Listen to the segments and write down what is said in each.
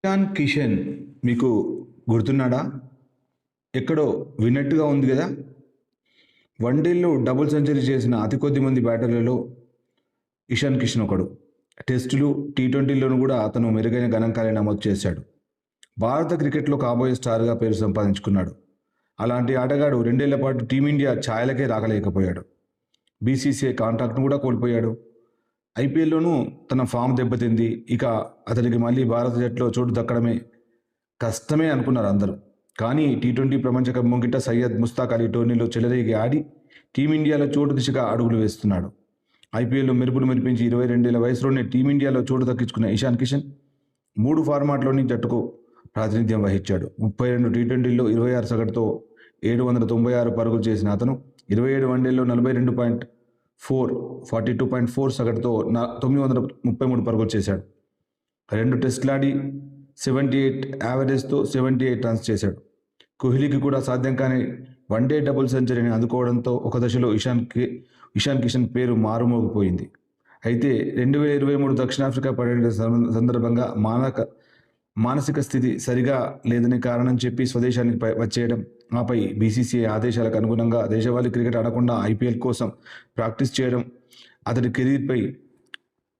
ఇషాన్ కిషన్ మీకు గుర్తున్నాడా? ఎక్కడో విన్నట్టుగా ఉంది గదా! వన్‌డేల్లో డబుల్ సెంచరీ చేసిన అతి కొద్ది మంది బ్యాటర్లలో ఇషాన్ కిషన్ ఒకడు. టెస్టులు, టీ20లోనూ గూడా అతను మెరుగైన గణాంకాలే నమోదు చేశాడు. భారత క్రికెట్‌లో కాబోయే స్టార్‌గా పేరు సంపాదించుకున్నాడు. అలాంటి ఆటగాడు 2 ఏళ్ల పాటు టీమిండియా ఛాయలకే రాగలేకపోయాడు. బీసీసీఐ కాంట్రాక్ట్‌ను గూడా కోల్పోయాడు. ఐపీఎల్‌లోనూ తన ఫామ్ దెబ్బతింది. ఇక అతడికి మళ్ళీ భారత జట్టులో చోటు దక్కడమే కష్టమే అనుకున్నారు అందరూ. కానీ టీ20 ప్రపంచ కప్ ముంగిట సయ్యద్ ముస్తాక్ అలీ టోర్నీలో చెలరేగి ఆడి టీమిండియాలో చోటు దిశగా అడుగులు వేస్తున్నాడు. ఐపీఎల్లో మెరుపులు మెరిపించి 22 ఏళ్ల వయసులోనే టీమిండియాలో చోటు దక్కించుకున్న ఇషాన్ కిషన్ 3 ఫార్మాట్లోని జట్టుకు ప్రాతినిధ్యం వహించాడు. 32 టీ20ల్లో 26 సగటుతో 796 పరుగులు చేసిన అతను 27 వన్డేల్లో 42.4 సగటుతో 933 పరుగులు చేశాడు. 2 టెస్టులాడి 78 యావరేజ్తో 78 రన్స్ చేశాడు. కోహ్లీకి కూడా సాధ్యం కాని వన్డే డబుల్ సెంచరీని అందుకోవడంతో ఒక దశలో ఇషాన్ కిషన్ పేరు మారుమోగిపోయింది. అయితే 2023 దక్షిణాఫ్రికా పర్యటన సందర్భంగా మానసిక స్థితి సరిగా లేదని కారణం చెప్పి స్వదేశానికి వచ్చేయడం, ఆపై బీసీసీఐ ఆదేశాలకు అనుగుణంగా దేశవాళీ క్రికెట్ ఆడకుండా ఐపీఎల్ కోసం ప్రాక్టీస్ చేయడం అతడి కెరీర్పై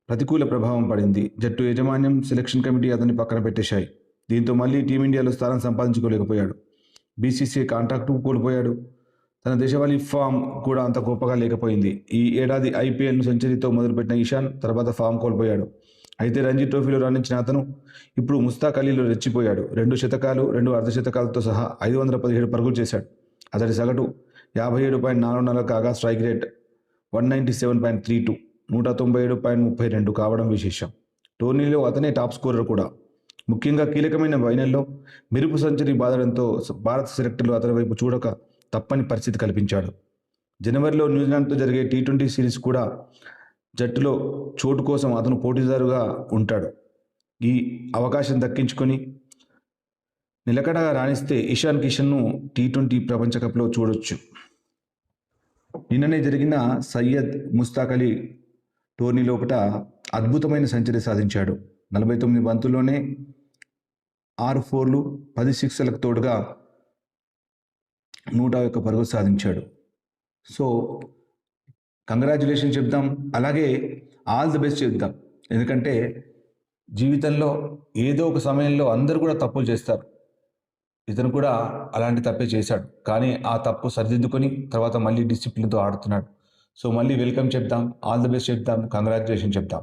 ప్రతికూల ప్రభావం పడింది. జట్టు యాజమాన్యం, సెలక్షన్ కమిటీ అతన్ని పక్కన పెట్టేశాయి. దీంతో మళ్ళీ టీమిండియాలో స్థానం సంపాదించుకోలేకపోయాడు. బీసీసీఐ కాంట్రాక్టు కోల్పోయాడు. తన దేశవాళీ ఫామ్ కూడా అంత గొప్పగా లేకపోయింది. ఈ ఏడాది ఐపీఎల్ను సెంచరీతో మొదలుపెట్టిన ఇషాన్ తర్వాత ఫామ్ కోల్పోయాడు. అయితే రంజీ ట్రోఫీలో రాణించిన అతను ఇప్పుడు ముస్తాక్ అలీలో రెచ్చిపోయాడు. 2 శతకాలు, 2 అర్ధశతకాలతో సహా 517 పరుగులు చేశాడు. అతడి సగటు 57.44 కాగా స్ట్రైక్ రేట్ 197.32, 197.32 కావడం విశేషం. టోర్నీలో అతనే టాప్ స్కోరర్ కూడా. ముఖ్యంగా కీలకమైన ఫైనల్లో మెరుపు సెంచరీ బాదడంతో భారత సెలెక్టర్లు అతని వైపు చూడక తప్పని పరిస్థితి కల్పించాడు. జనవరిలో న్యూజిలాండ్తో జరిగే టీ20 సిరీస్ కూడా జట్టులో చోటు కోసం అతను పోటీదారుగా ఉంటాడు. ఈ అవకాశం దక్కించుకొని నిలకడగా రాణిస్తే ఇషాన్ కిషన్ను టీ20 ప్రపంచ కప్లో చూడొచ్చు. నిన్ననే జరిగిన సయ్యద్ ముస్తాక్ అలీ టోర్నీ లోపల అద్భుతమైన సెంచరీ సాధించాడు. 49 బంతుల్లోనే 6 ఫోర్లు, 10 సిక్సర్లకు తోడుగా 101 పరుగులు సాధించాడు. సో కంగ్రాచ్యులేషన్ చెప్దాం, అలాగే ఆల్ ది బెస్ట్ చెప్దాం. ఎందుకంటే జీవితంలో ఏదో ఒక సమయంలో అందరూ కూడా తప్పులు చేస్తారు. ఇతను కూడా అలాంటి తప్పే చేశాడు. కానీ ఆ తప్పు సరిదిద్దుకొని తర్వాత మళ్ళీ డిసిప్లిన్తో ఆడుతున్నాడు. సో మళ్ళీ వెల్కమ్ చెప్దాం, ఆల్ ది బెస్ట్ చెప్దాం, కంగ్రాచ్యులేషన్ చెప్దాం.